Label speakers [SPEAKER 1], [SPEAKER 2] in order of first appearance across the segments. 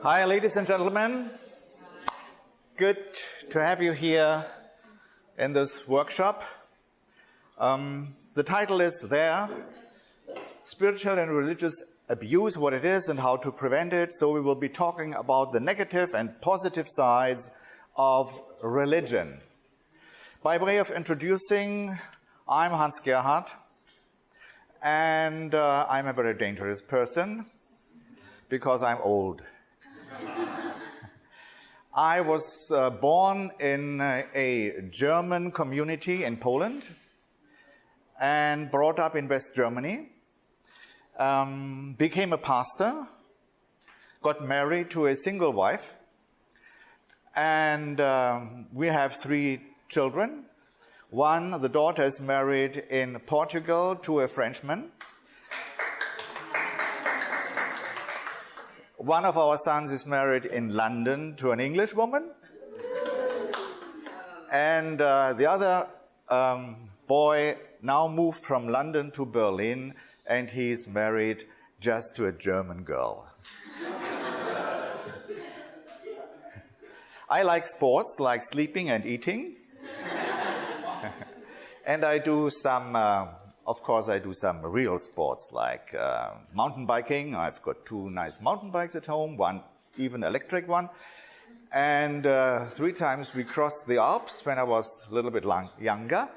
[SPEAKER 1] Hi, ladies and gentlemen. Good to have you here in this workshop. The title is there, Spiritual and Religious Abuse, what it is and how to prevent it. So we will be talking about the negative and positive sides of religion. By way of introducing, I'm Hans Gerhardt, and I'm a very dangerous person because I'm old. I was born in a German community in Poland and brought up in West Germany, became a pastor, got married to a single wife, and we have 3 children. One, the daughter is married in Portugal to a Frenchman. One of our sons is married in London to an English woman. And the other boy now moved from London to Berlin, and he's married just to a German girl. I like sports, like sleeping and eating. And I do some, of course, I do some real sports like mountain biking. I've got 2 nice mountain bikes at home, one even electric one. And 3 times we crossed the Alps when I was a little bit younger.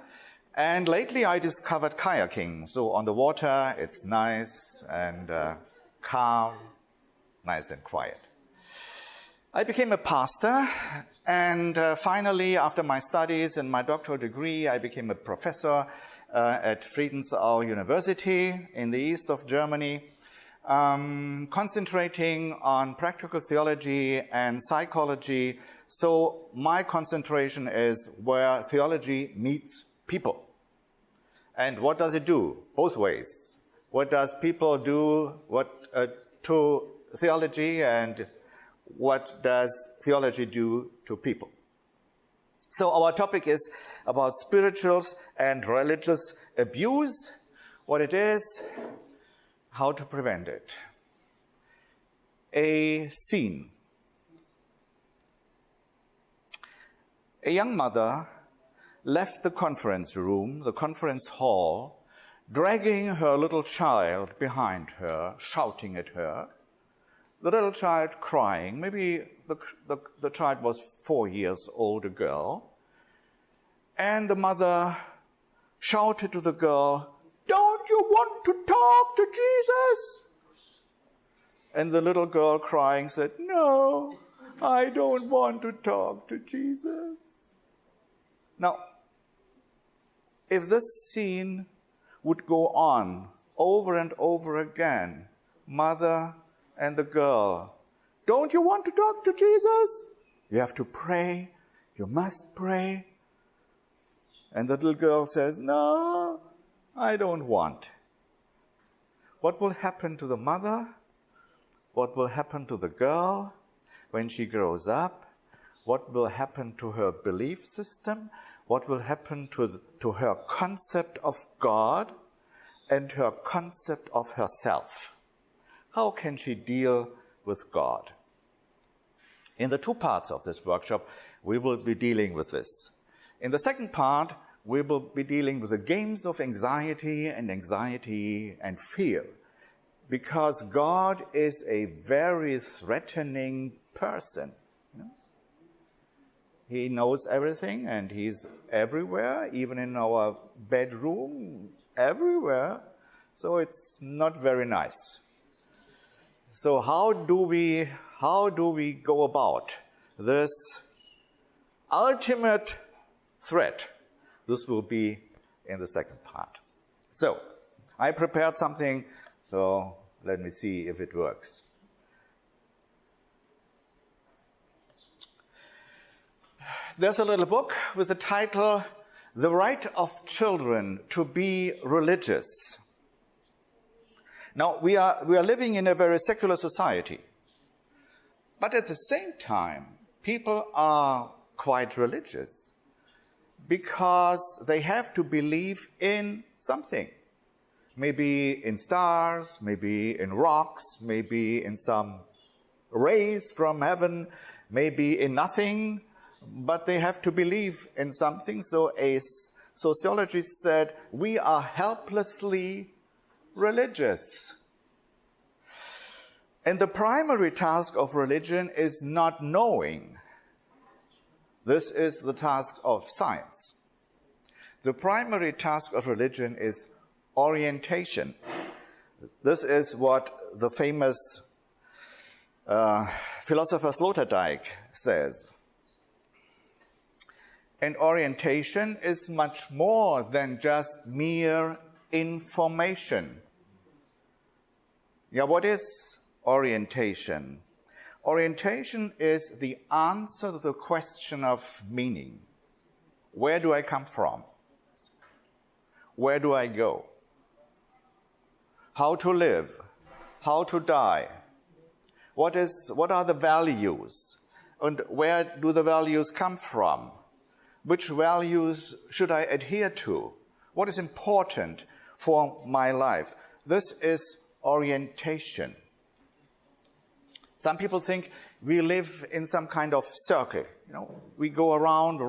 [SPEAKER 1] And lately I discovered kayaking. So on the water, it's nice and calm, nice and quiet. I became a pastor, and finally, after my studies and my doctoral degree, I became a professor at Friedensau University in the east of Germany, concentrating on practical theology and psychology. So my concentration is where theology meets people. And what does it do? Both ways. What does people do to theology, and what does theology do to people? So our topic is about spiritual and religious abuse, what it is, how to prevent it. A scene. A young mother left the conference room, the conference hall, dragging her little child behind her, shouting at her. The little child crying, maybe the child was 4 years old, a girl. And the mother shouted to the girl, "Don't you want to talk to Jesus?" And the little girl crying said, "No, I don't want to talk to Jesus." Now, if this scene would go on over and over again, mother and the girl, "Don't you want to talk to Jesus? You have to pray. You must pray." And the little girl says, "No, I don't want." What will happen to the mother? What will happen to the girl when she grows up? What will happen to her belief system? What will happen to her concept of God and her concept of herself? How can she deal with God? In the 2 parts of this workshop, we will be dealing with this. In the second part, we will be dealing with the games of anxiety and fear, because God is a very threatening person. He knows everything, and He's everywhere, even in our bedroom, everywhere. So it's not very nice. So how do we go about this ultimate threat? This will be in the second part. So I prepared something, so let me see if it works. There's a little book with the title, "The Right of Children to be Religious." Now, we are living in a very secular society. But at the same time, people are quite religious because they have to believe in something. Maybe in stars, maybe in rocks, maybe in some rays from heaven may be in nothing, but they have to believe in something. So a sociologist said, we are helplessly religious. And the primary task of religion is not knowing. This is the task of science. The primary task of religion is orientation. This is what the famous philosopher Sloterdijk says. And orientation is much more than just mere information. Yeah, what is orientation? Orientation is the answer to the question of meaning. Where do I come from? Where do I go? How to live? How to die? What are the values? And where do the values come from? Which values should I adhere to? What is important for my life? This is orientation. Some people think we live in some kind of circle. You know, we go around.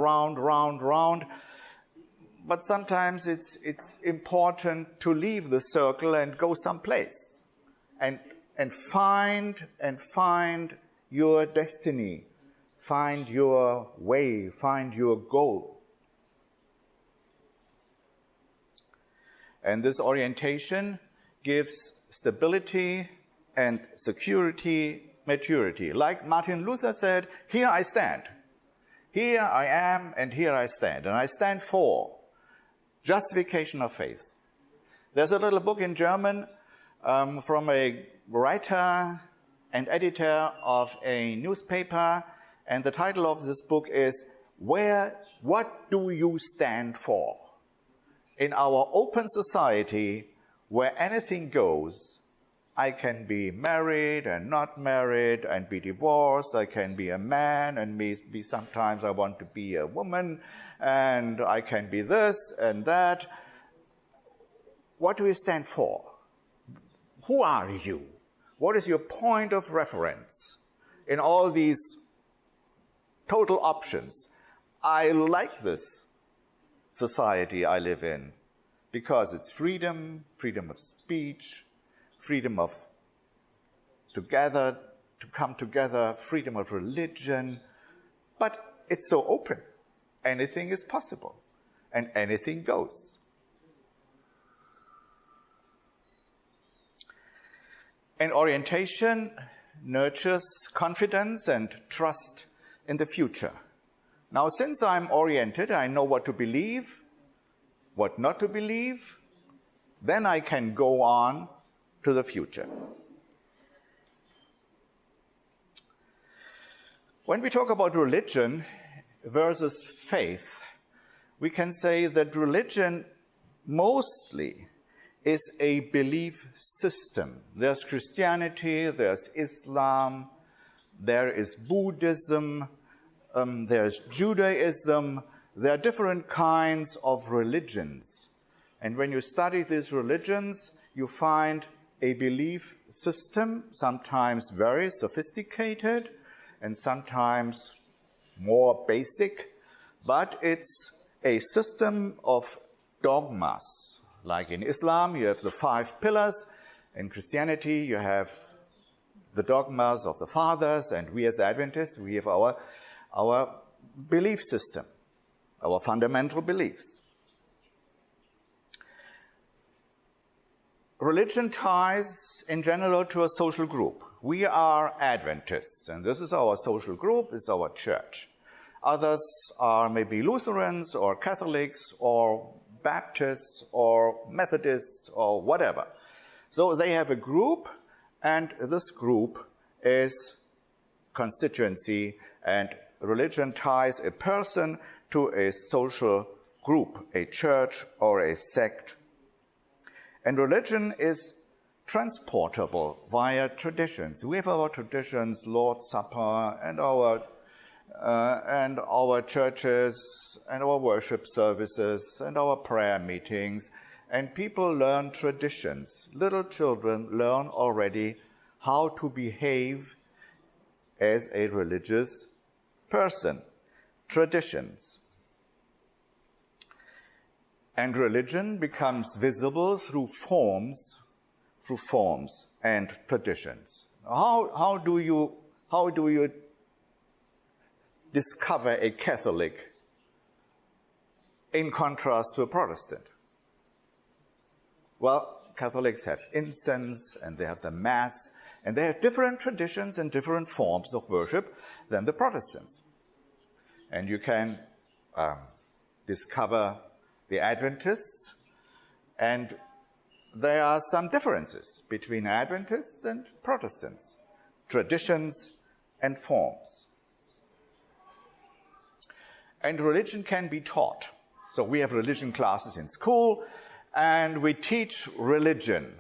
[SPEAKER 1] But sometimes it's important to leave the circle and go someplace and find your destiny, find your way, find your goal. And this orientation gives stability and security, maturity. Like Martin Luther said, here I stand. Here I am and here I stand. And I stand for justification of faith. There's a little book in German from a writer and editor of a newspaper, and the title of this book is, What Do You Stand For? In our open society, where anything goes, I can be married and not married and be divorced. I can be a man and be sometimes I want to be a woman, and I can be this and that. What do you stand for? Who are you? What is your point of reference in all these total options? I like this society I live in because it's freedom, freedom of speech, freedom of to come together, freedom of religion, but it's so open. Anything is possible, and anything goes. And orientation nurtures confidence and trust in the future. Now, since I'm oriented, I know what to believe, what not to believe, then I can go on to the future. When we talk about religion versus faith, we can say that religion mostly is a belief system. There's Christianity, there's Islam, there is Buddhism, there's Judaism. There are different kinds of religions. And when you study these religions, you find a belief system, sometimes very sophisticated and sometimes more basic, but it's a system of dogmas. Like in Islam, you have the 5 pillars. In Christianity, you have the dogmas of the fathers, and we as Adventists, we have our belief system, our fundamental beliefs. Religion ties, in general, to a social group. We are Adventists, and this is our social group, this is our church. Others are maybe Lutherans or Catholics or Baptists or Methodists or whatever. So they have a group, and this group is constituency, and religion ties a person to a social group, a church or a sect. And religion is transportable via traditions. We have our traditions, Lord's Supper, and our churches, and our worship services, and our prayer meetings. And people learn traditions. Little children learn already how to behave as a religious person. Traditions. And religion becomes visible through forms and traditions. How do you discover a Catholic in contrast to a Protestant? Well, Catholics have incense, and they have the Mass, and they have different traditions and different forms of worship than the Protestants. And you can discover the Adventists, and there are some differences between Adventists and Protestants, traditions and forms. And religion can be taught. So we have religion classes in school, and we teach religion,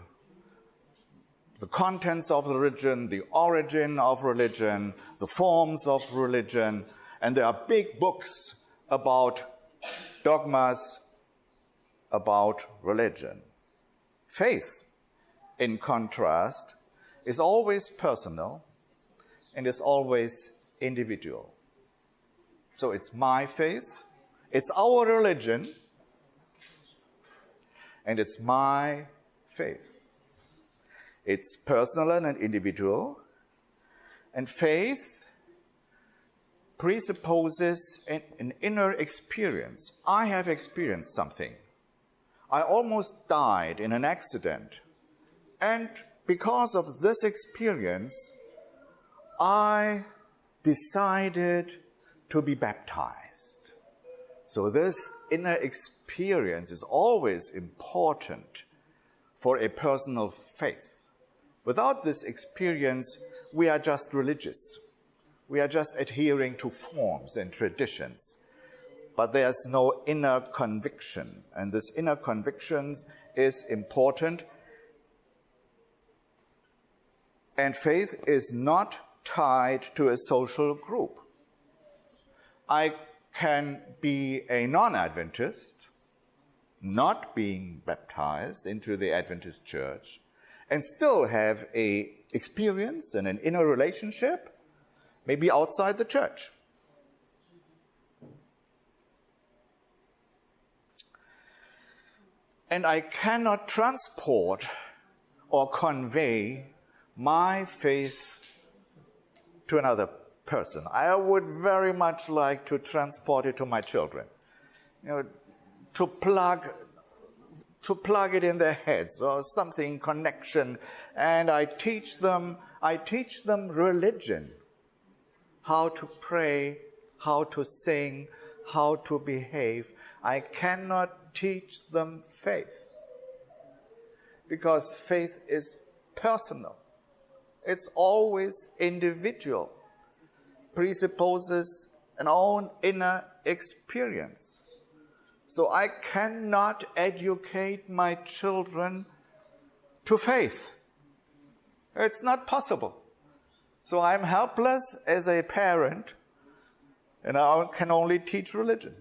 [SPEAKER 1] the contents of religion, the origin of religion, the forms of religion, and there are big books about dogmas about religion. Faith, in contrast, is always personal and is always individual. So it's my faith, it's our religion, and it's my faith. It's personal and individual, and faith presupposes an inner experience. I have experienced something. I almost died in an accident, and because of this experience, I decided to be baptized. So this inner experience is always important for a personal faith. Without this experience, we are just religious. We are just adhering to forms and traditions. But there's no inner conviction, and this inner conviction is important. And faith is not tied to a social group. I can be a non-Adventist, not being baptized into the Adventist church, and still have an experience and an inner relationship, maybe outside the church. And I cannot transport or convey my faith to another person. I would very much like to transport it to my children, to plug it in their heads or something, connection, and I teach them religion, how to pray, how to sing, how to behave. I cannot teach them faith, because faith is personal. It's always individual, presupposes an own inner experience. So I cannot educate my children to faith. It's not possible. So I'm helpless as a parent, and I can only teach religion.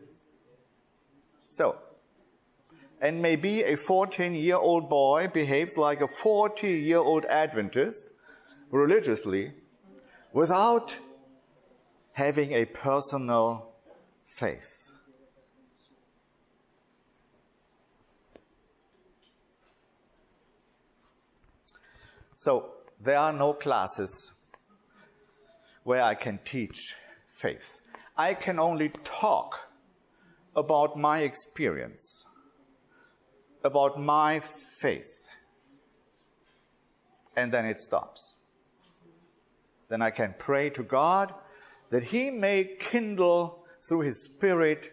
[SPEAKER 1] So, and maybe a 14-year-old boy behaves like a 40-year-old Adventist religiously without having a personal faith. So there are no classes where I can teach faith. I can only talk about my experience, about my faith, and then it stops. Then I can pray to God that He may kindle through His Spirit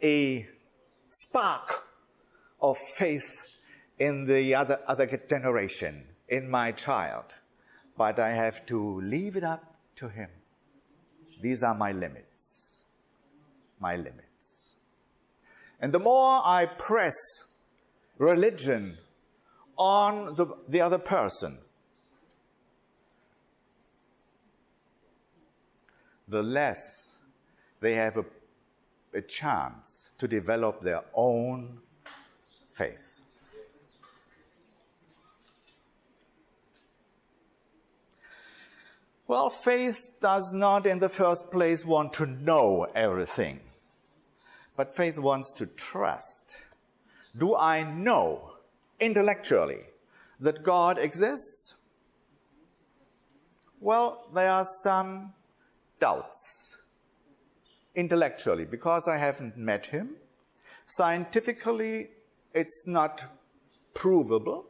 [SPEAKER 1] a spark of faith in the other generation, in my child. But I have to leave it up to Him. These are my limits. My limits. And the more I press religion on the other person, the less they have a chance to develop their own faith. Well, faith does not in the first place want to know everything, but faith wants to trust. Do I know intellectually that God exists? Well, there are some doubts intellectually because I haven't met him. Scientifically, it's not provable.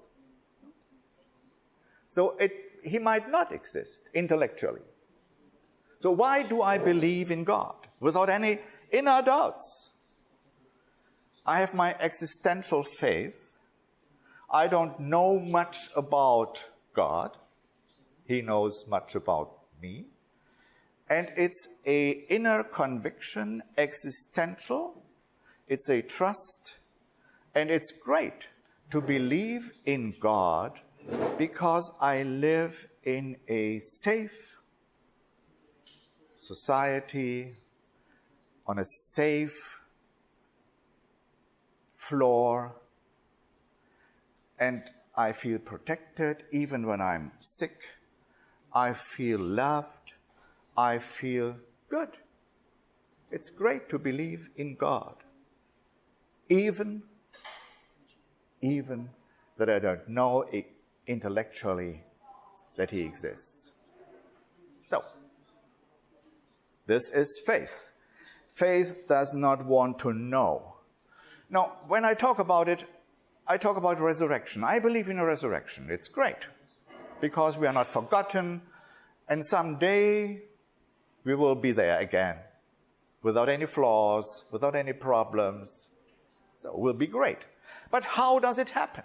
[SPEAKER 1] So he might not exist intellectually. So why do I believe in God without any inner doubts? I have my existential faith. I don't know much about God. He knows much about me. And it's an inner conviction, existential. It's a trust. And it's great to believe in God because I live in a safe society, on a safe floor, and I feel protected even when I'm sick. I feel loved. I feel good. It's great to believe in God, even that I don't know intellectually that he exists. So, this is faith. Faith does not want to know. Now, when I talk about it, I talk about resurrection. I believe in a resurrection. It's great because we are not forgotten, and someday we will be there again without any flaws, without any problems. So it will be great. But how does it happen?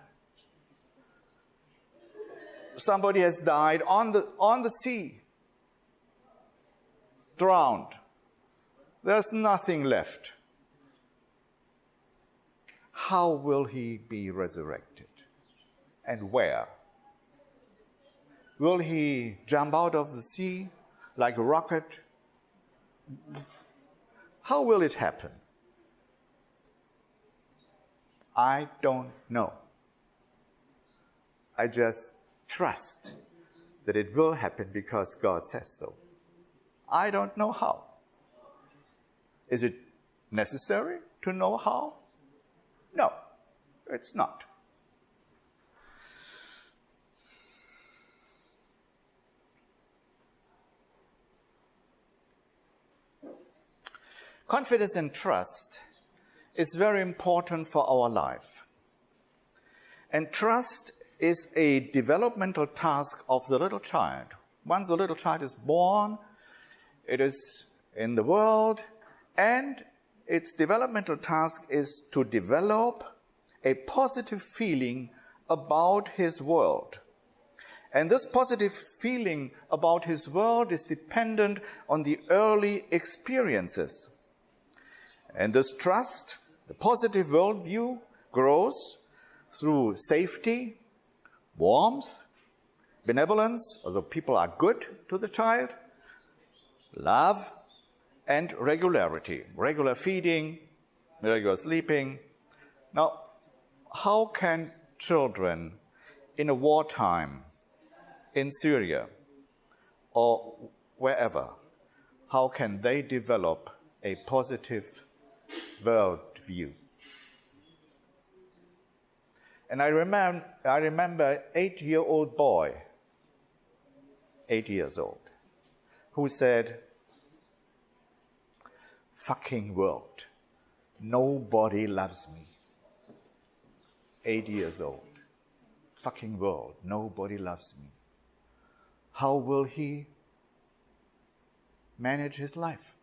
[SPEAKER 1] Somebody has died on the sea, drowned. There's nothing left. How will he be resurrected? And where? Will he jump out of the sea like a rocket? How will it happen? I don't know. I just trust that it will happen because God says so. I don't know how. Is it necessary to know how? No, it's not. Confidence and trust is very important for our life. And trust is a developmental task of the little child. Once the little child is born, it is in the world, and its developmental task is to develop a positive feeling about his world. And this positive feeling about his world is dependent on the early experiences. And this trust, the positive worldview, grows through safety, warmth, benevolence, although people are good to the child, love, and regularity, regular feeding, regular sleeping. Now, how can children in a wartime, in Syria, or wherever, how can they develop a positive worldview? And I remember 8-year-old boy, 8 years old, who said, "Fucking world, nobody loves me." 8 years old. Fucking world, nobody loves me. How will he manage his life?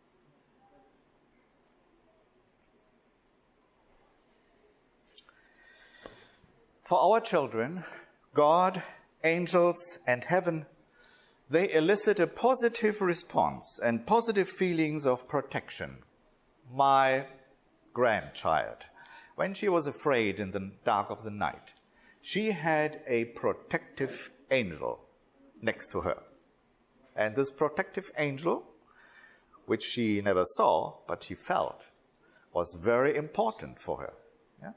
[SPEAKER 1] For our children, God, angels, and heaven, they elicit a positive response and positive feelings of protection. My grandchild, when she was afraid in the dark of the night, she had a protective angel next to her. And this protective angel, which she never saw, but she felt, was very important for her. Yeah?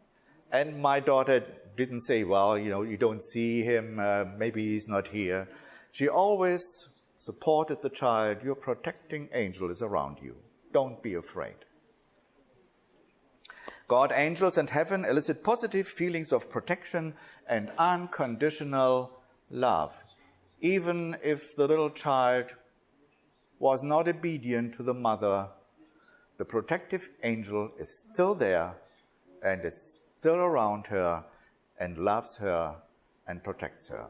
[SPEAKER 1] And my daughter didn't say, well, you don't see him, maybe he's not here. She always supported the child, your protecting angel is around you. Don't be afraid. God, angels, and heaven elicit positive feelings of protection and unconditional love. Even if the little child was not obedient to the mother, the protective angel is still there and is still around her and loves her and protects her.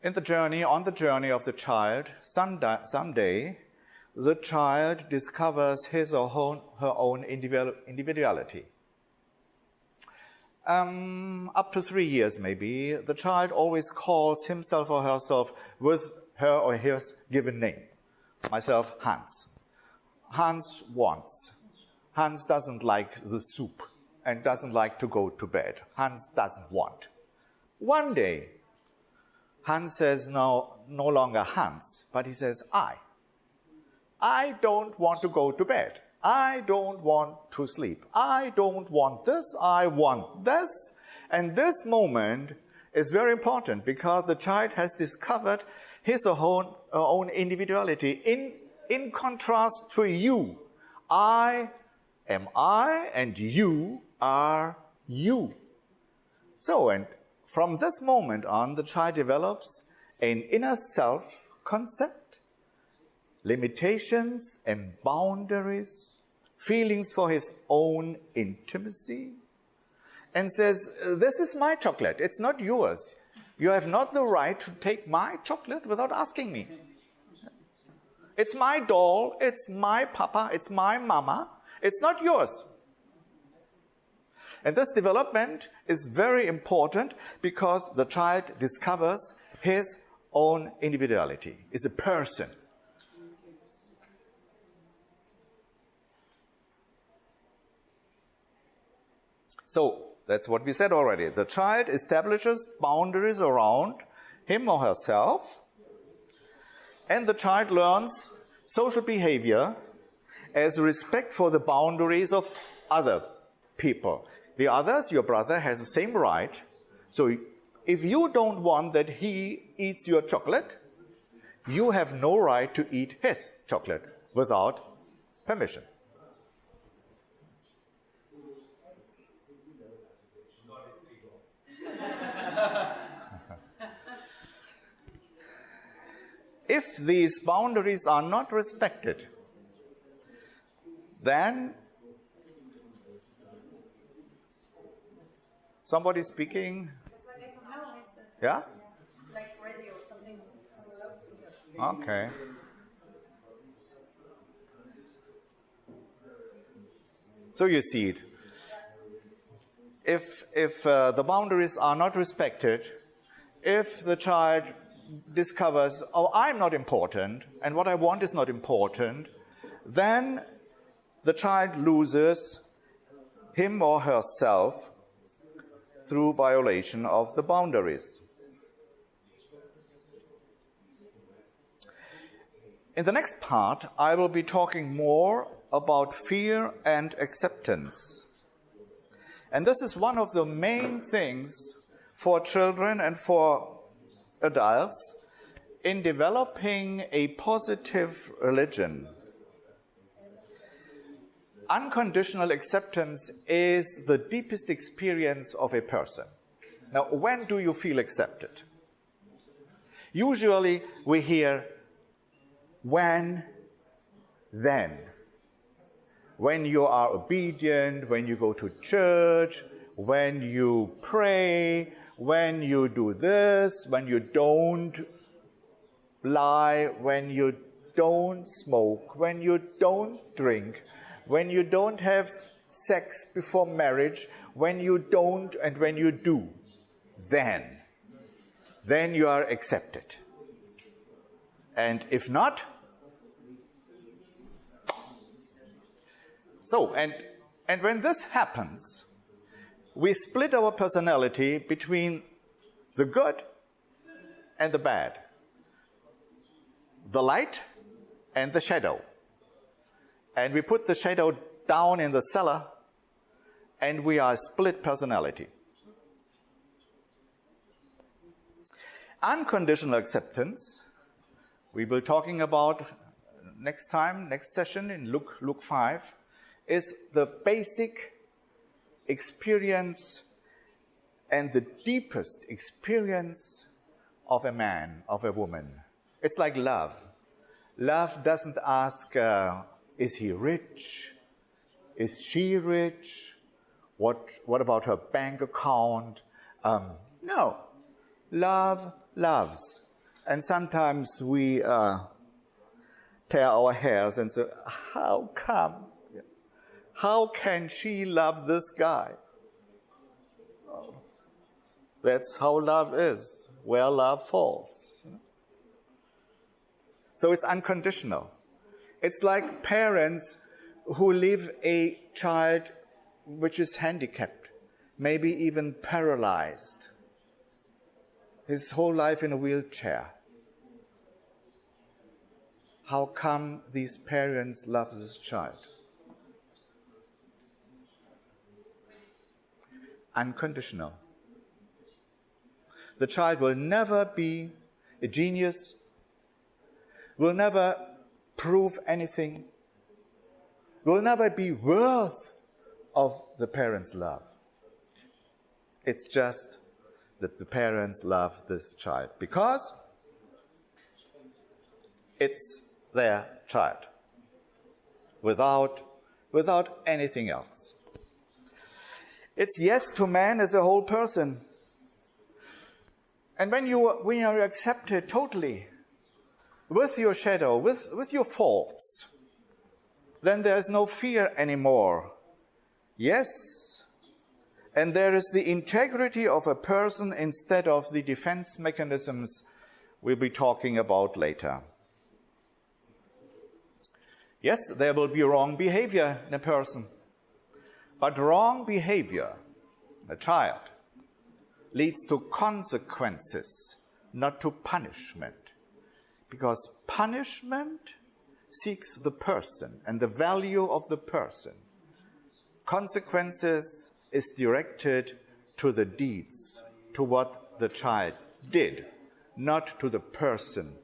[SPEAKER 1] On the journey of the child, someday the child discovers his or her own individuality. Up to 3 years maybe, the child always calls himself or herself with her or his given name. Myself, Hans. Hans wants. Hans doesn't like the soup and doesn't like to go to bed. Hans doesn't want. One day, Hans says no longer Hans, but he says I. I don't want to go to bed. I don't want to sleep. I don't want this. I want this. And this moment is very important because the child has discovered his or her own individuality in contrast to you. I am I and you are you. So, and from this moment on, the child develops an inner self concept, limitations and boundaries, feelings for his own intimacy, and says, this is my chocolate, it's not yours. You have not the right to take my chocolate without asking me. It's my doll, it's my papa, it's my mama, it's not yours. And this development is very important because the child discovers his own individuality, is a person. So, that's what we said already. The child establishes boundaries around him or herself, and the child learns social behavior as respect for the boundaries of other people. The others, your brother, has the same right. So if you don't want that he eats your chocolate, you have no right to eat his chocolate without permission. If these boundaries are not respected, then somebody speaking? Yeah?
[SPEAKER 2] Like radio, something.
[SPEAKER 1] Okay. So you see it. If the boundaries are not respected, if the child discovers, oh, I'm not important, and what I want is not important, then the child loses him or herself through violation of the boundaries. In the next part, I will be talking more about fear and acceptance. And this is one of the main things for children and for adults in developing a positive religion. Unconditional acceptance is the deepest experience of a person. Now, when do you feel accepted? Usually we hear when, then. When you are obedient, when you go to church, when you pray, when you do this, when you don't lie, when you don't smoke, when you don't drink, when you don't have sex before marriage, when you don't and when you do, then you are accepted. And if not, so, and when this happens, we split our personality between the good and the bad, the light and the shadow. And we put the shadow down in the cellar and we are a split personality. Unconditional acceptance, we will be talking about next time, next session in Luke 5, is the basic experience and the deepest experience of a man, of a woman. It's like love. Love doesn't ask, is he rich? Is she rich? What about her bank account? No. Love loves. And sometimes we tear our hairs and say, how come? How can she love this guy? That's how love is, where love falls. So it's unconditional. It's like parents who leave a child which is handicapped, maybe even paralyzed, his whole life in a wheelchair. How come these parents love this child? Unconditional. The child will never be a genius, will never prove anything, will never be worth of the parents' love. It's just that the parents love this child because it's their child, without anything else. It's yes to man as a whole person. And when you are accepted totally, with your shadow, with your faults, then there is no fear anymore. Yes, and there is the integrity of a person instead of the defense mechanisms we'll be talking about later. Yes, there will be wrong behavior in a person, but wrong behavior, a child, leads to consequences, not to punishment. Because punishment seeks the person and the value of the person. Consequences is directed to the deeds, to what the child did, not to the person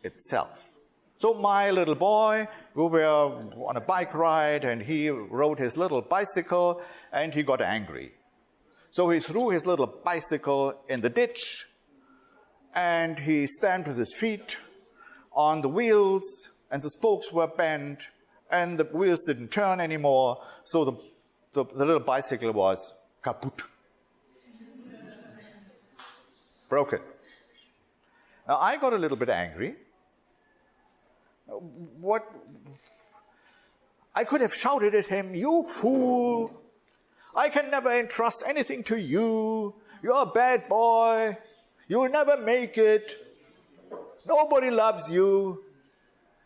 [SPEAKER 1] itself. So my little boy, we were on a bike ride and he rode his little bicycle and he got angry. So he threw his little bicycle in the ditch and he stamped with his feet on the wheels and the spokes were bent and the wheels didn't turn anymore. So the little bicycle was kaput. Broken. Now I got a little bit angry. I could have shouted at him, "You fool! I can never entrust anything to you. You're a bad boy. You'll never make it. Nobody loves you.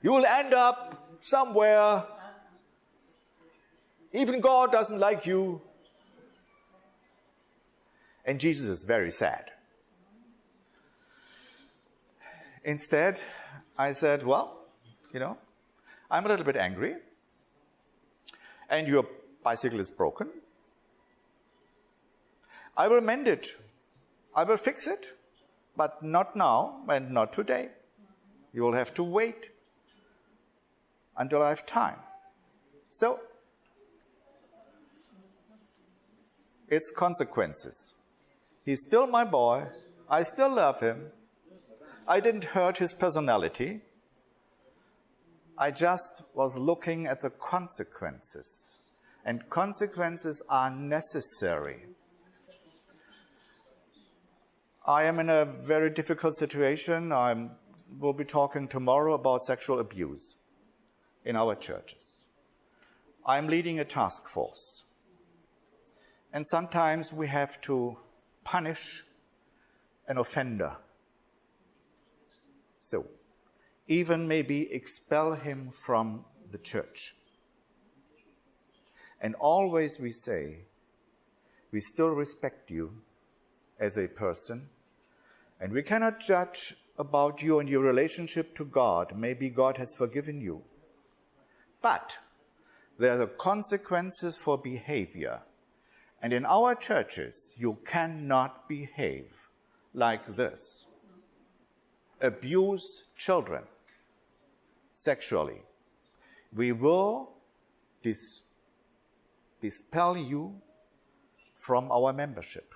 [SPEAKER 1] You'll end up somewhere. Even God doesn't like you." And Jesus is very sad. Instead, I said, well, I'm a little bit angry, and your bicycle is broken. I will mend it. I will fix it, but not now and not today. You will have to wait until I have time. So, it's consequences. He's still my boy. I still love him. I didn't hurt his personality. I just was looking at the consequences. And consequences are necessary. I am in a very difficult situation. We'll be talking tomorrow about sexual abuse in our churches. I'm leading a task force. And sometimes we have to punish an offender. So, even maybe expel him from the church. And always we say, we still respect you as a person, and we cannot judge about you and your relationship to God. Maybe God has forgiven you. But there are consequences for behavior And in our churches, you cannot behave like this. Abuse children sexually. We will dispel you from our membership.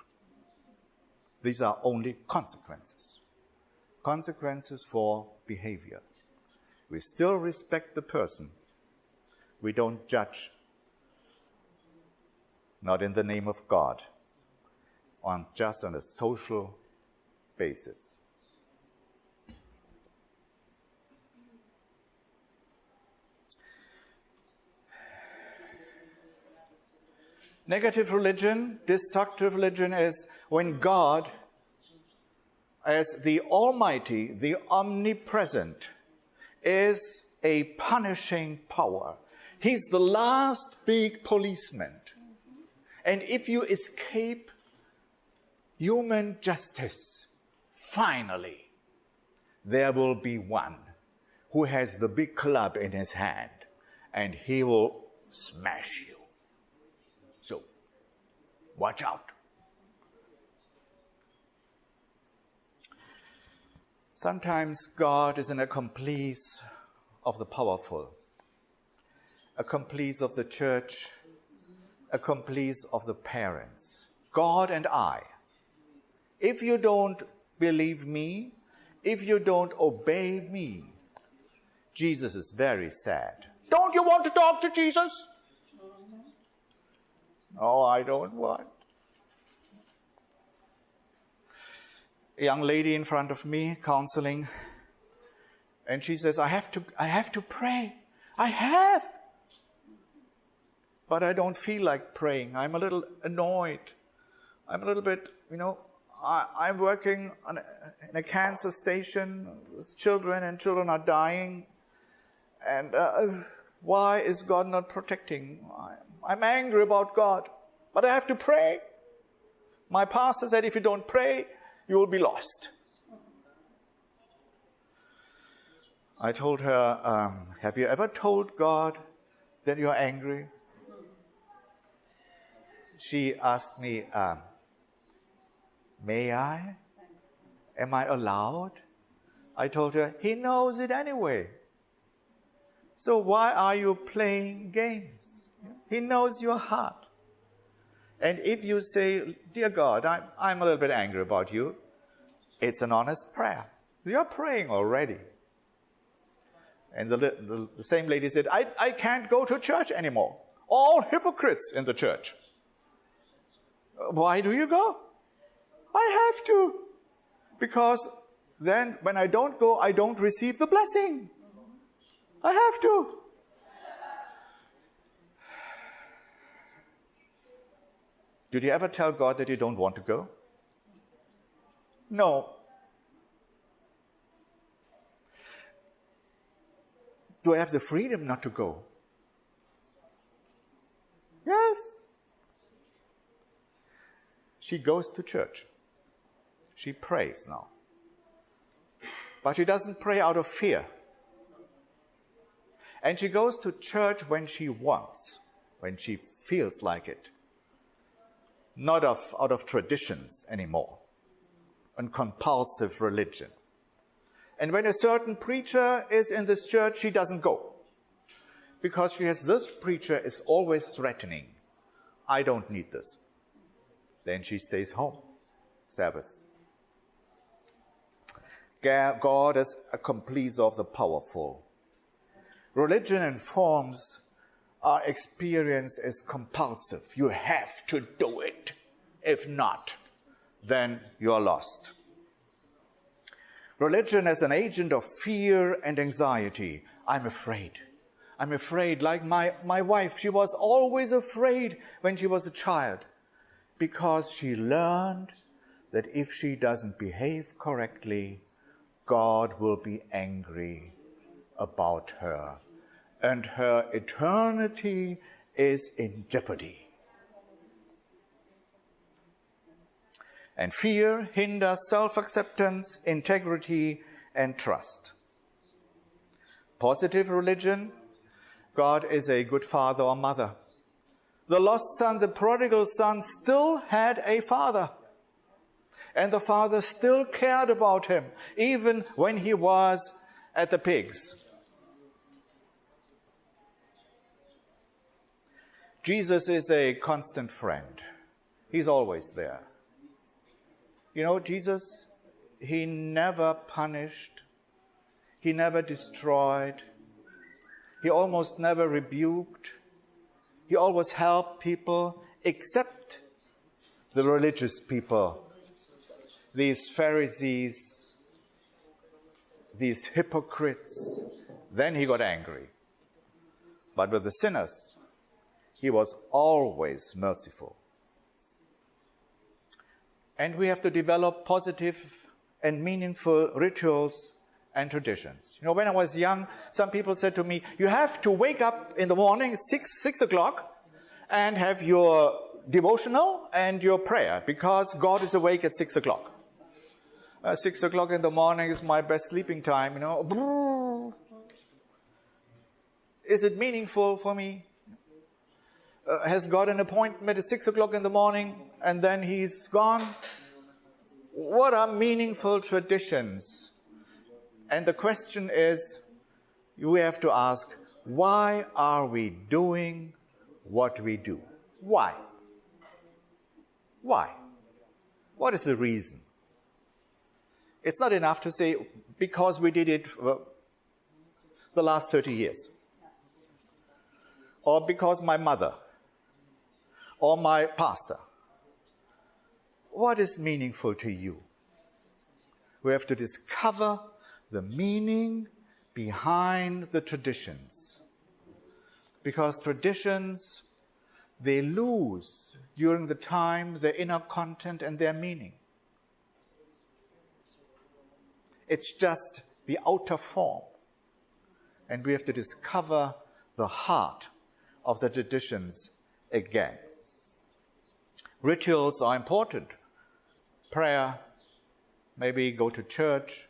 [SPEAKER 1] These are only consequences. Consequences for behavior. We still respect the person. We don't judge. Not in the name of God. Just on a social basis. Negative religion, destructive religion is when God, as the Almighty, the Omnipresent, is a punishing power. He's the last big policeman. And if you escape human justice, finally, there will be one who has the big club in his hand, and he will smash you. So, watch out. Sometimes God is an accomplice of the powerful, accomplice of the church, accomplice of the parents. God and I. If you don't believe me, if you don't obey me, Jesus is very sad. Don't you want to talk to Jesus? Oh, I don't want. A young lady in front of me counseling, and she says, I have to pray. I have. But I don't feel like praying. I'm a little annoyed. I'm a little bit, I'm working in a cancer station with children, and children are dying. And why is God not protecting? I'm angry about God, but I have to pray. My pastor said, if you don't pray, you will be lost. I told her, have you ever told God that you're angry? She asked me, may I? Am I allowed? I told her, He knows it anyway. So why are you playing games? He knows your heart. And if you say, dear God, I'm a little bit angry about you, it's an honest prayer. You're praying already. And the same lady said, I can't go to church anymore. All hypocrites in the church. Why do you go? I have to. Because then when I don't go, I don't receive the blessing. I have to. Did you ever tell God that you don't want to go? No. Do I have the freedom not to go? Yes. She goes to church. She prays now. But she doesn't pray out of fear. And she goes to church when she wants, when she feels like it. Not out of traditions anymore. And compulsive religion. And when a certain preacher is in this church, she doesn't go. Because this preacher is always threatening. I don't need this. Then she stays home. Sabbath. God is a accomplice of the powerful. Religion and forms are experienced as compulsive. You have to do it. If not, then you are lost. Religion as an agent of fear and anxiety. I'm afraid. I'm afraid. Like my wife, she was always afraid when she was a child. Because she learned that if she doesn't behave correctly, God will be angry about her. And her eternity is in jeopardy. And fear hinders self-acceptance, integrity, and trust. Positive religion, God is a good father or mother. the lost son, the prodigal son, still had a father. And the father still cared about him, even when he was at the pigs. Jesus is a constant friend. He's always there. You know, Jesus, he never punished. He never destroyed. He almost never rebuked. He always helped people, except the religious people, these Pharisees, these hypocrites. Then he got angry. But with the sinners, he was always merciful. And we have to develop positive and meaningful rituals and traditions. You know, when I was young, some people said to me, you have to wake up in the morning at 6 o'clock and have your devotional and your prayer, because God is awake at 6 o'clock. 6 o'clock in the morning is my best sleeping time, you know. Is it meaningful for me? Has God an appointment at 6 o'clock in the morning and then he's gone? What are meaningful traditions? And the question is, we have to ask, why are we doing what we do? Why? Why? What is the reason? It's not enough to say, because we did it for the last 30 years. Or because my mother. Or my pastor. What is meaningful to you? We have to discover the meaning behind the traditions. Because traditions, they lose during the time their inner content and their meaning. It's just the outer form. And we have to discover the heart of the traditions again. Rituals are important. Prayer, maybe go to church,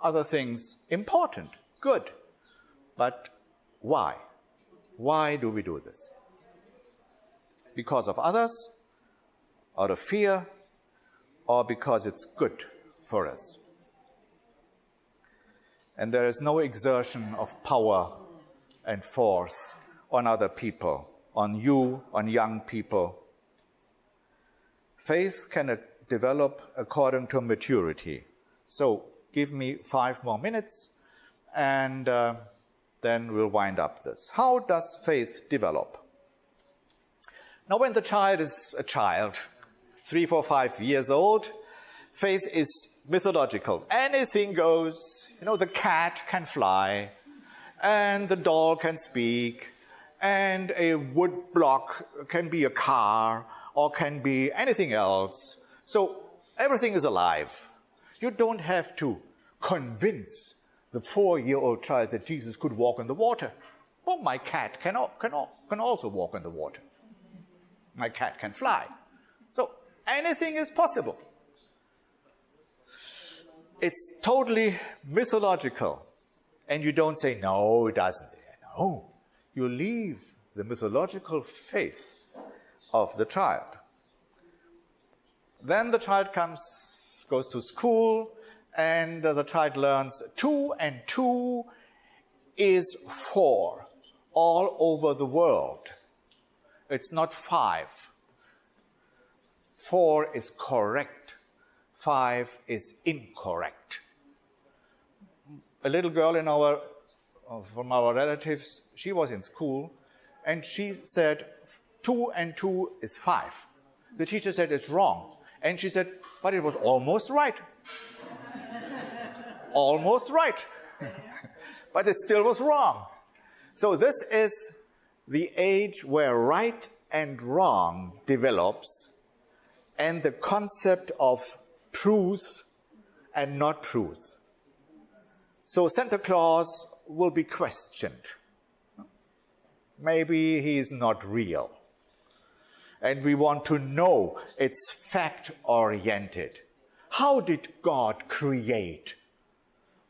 [SPEAKER 1] other things, important, good. But why? Why do we do this? Because of others, out of fear, or because it's good for us? And there is no exertion of power and force on other people, on you, on young people. Faith can develop according to maturity. So give me 5 more minutes and then we'll wind up this. How does faith develop? Now, when the child is a child, 3, 4, 5 years old, faith is mythological. Anything goes. You know, the cat can fly, and the doll can speak, and a wood block can be a car, or can be anything else. So everything is alive. You don't have to convince the 4-year-old child that Jesus could walk on the water. Well, my cat can also walk on the water. My cat can fly. So anything is possible. It's totally mythological. And you don't say, no, it doesn't. No. You leave the mythological faith of the child. Then the child goes to school, and the child learns 2 and 2 is 4 all over the world. It's not 5. 4 is correct. 5 is incorrect. A little girl from our relatives, she was in school, and she said 2 and 2 is 5. The teacher said it's wrong. And she said, but it was almost right. Almost right. But it still was wrong. So this is the age where right and wrong develops, and the concept of truth and not truth. So Santa Claus will be questioned. Maybe he is not real. And we want to know it's fact-oriented. How did God create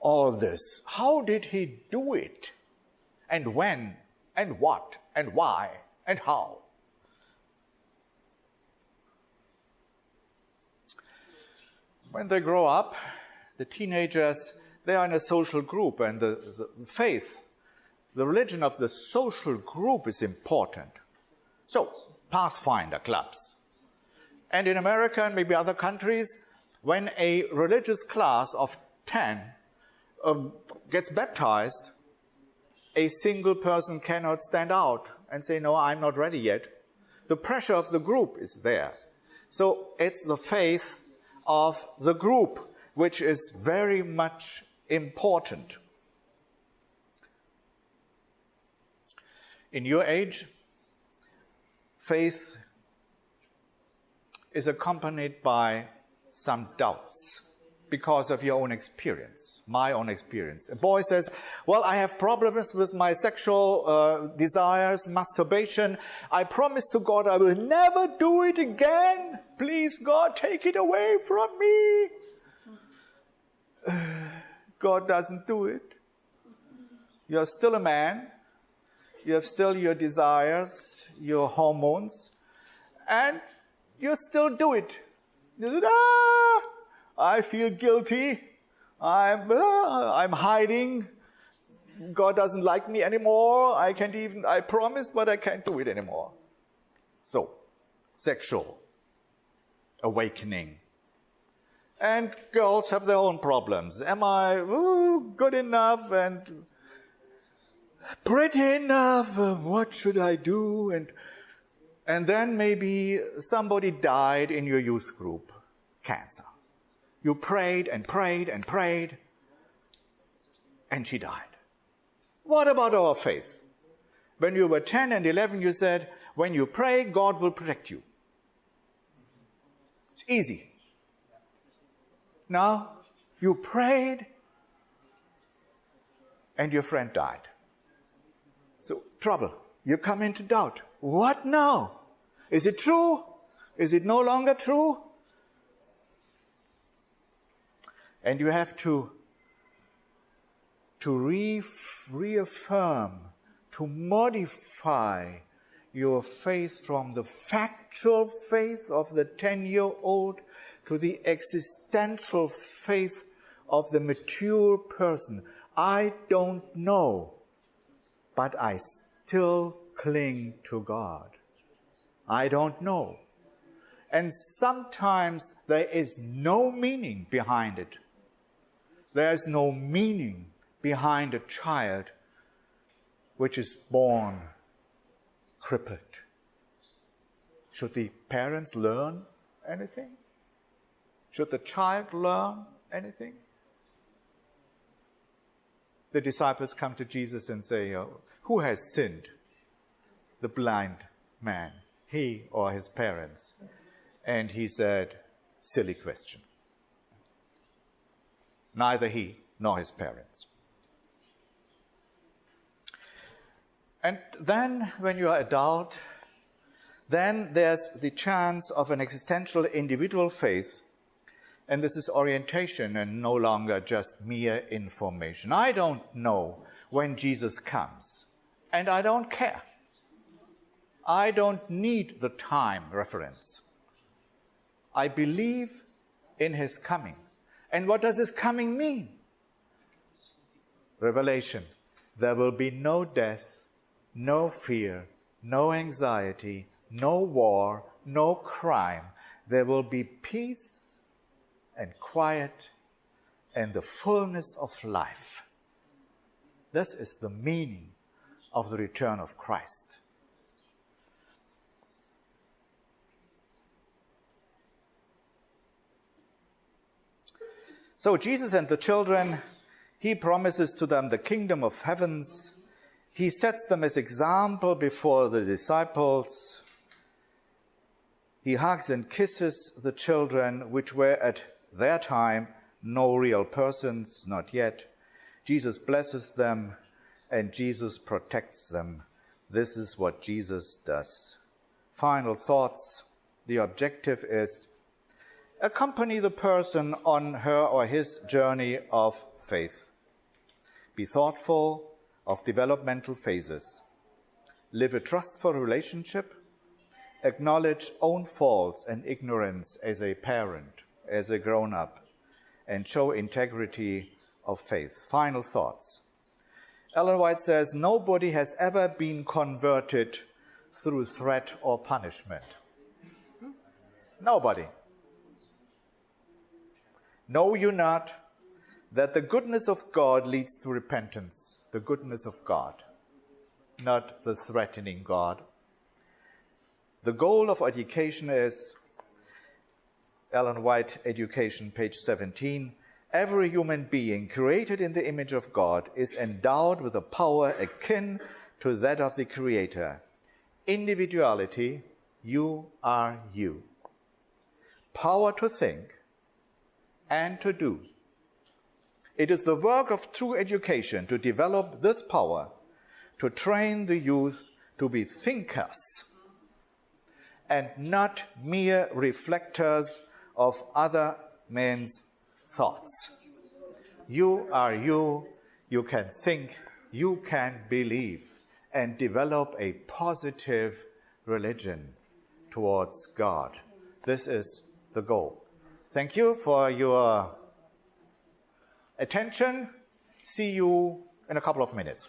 [SPEAKER 1] all this? How did he do it? And when? And what? And why? And how? When they grow up, the teenagers, they are in a social group, and the faith, the religion of the social group is important. So, Pathfinder clubs. And in America and maybe other countries, when a religious class of 10 gets baptized, a single person cannot stand out and say, no, I'm not ready yet. The pressure of the group is there. So it's the faith of the group which is very much important. In your age, faith is accompanied by some doubts because of your own experience, my own experience. A boy says, well, I have problems with my sexual desires, masturbation. I promise to God I will never do it again. Please, God, take it away from me. God doesn't do it. You're still a man. You have still your desires, your hormones, and you still do it. You say, I feel guilty. I'm hiding. God doesn't like me anymore. I promise, but I can't do it anymore. So, sexual awakening. And girls have their own problems. Am I good enough and pretty enough? What should I do? And then maybe somebody died in your youth group, cancer. You prayed and prayed and prayed, and she died. What about our faith? When you were 10 and 11, you said, when you pray, God will protect you. It's easy. Now, you prayed, and your friend died. So, trouble. You come into doubt. What now? Is it true? Is it no longer true? And you have to reaffirm, to modify your faith from the factual faith of the 10-year-old to the existential faith of the mature person. I don't know, but I still cling to God. I don't know. And sometimes there is no meaning behind it. There is no meaning behind a child which is born crippled. Should the parents learn anything? Should the child learn anything? The disciples come to Jesus and say, who has sinned? The blind man, he or his parents? And he said, silly question. Neither he nor his parents. And then when you are adult, then there's the chance of an existential individual faith, and this is orientation and no longer just mere information. I don't know when Jesus comes, and I don't care. I don't need the time reference. I believe in his coming. And what does his coming mean? Revelation. There will be no death, no fear, no anxiety, no war, no crime. There will be peace and quiet and the fullness of life. This is the meaning of the return of Christ. So Jesus and the children, he promises to them the kingdom of heavens. He sets them as example before the disciples. He hugs and kisses the children, which were at their time no real persons, not yet. Jesus blesses them and Jesus protects them. This is what Jesus does. Final thoughts. The objective is accompany the person on her or his journey of faith. Be thoughtful of developmental phases. Live a trustful relationship. Acknowledge own faults and ignorance as a parent, as a grown-up and show integrity of faith. Final thoughts. Ellen White says, nobody has ever been converted through threat or punishment. Nobody. Know you not that the goodness of God leads to repentance, the goodness of God, not the threatening God. The goal of education is, Ellen White, Education, page 17, every human being created in the image of God is endowed with a power akin to that of the Creator. Individuality, you are you. Power to think and to do. It is the work of true education to develop this power, to train the youth to be thinkers and not mere reflectors of other men's thoughts. You are you, you can think, you can believe, and develop a positive religion towards God. This is the goal. Thank you for your attention. See you in a couple of minutes.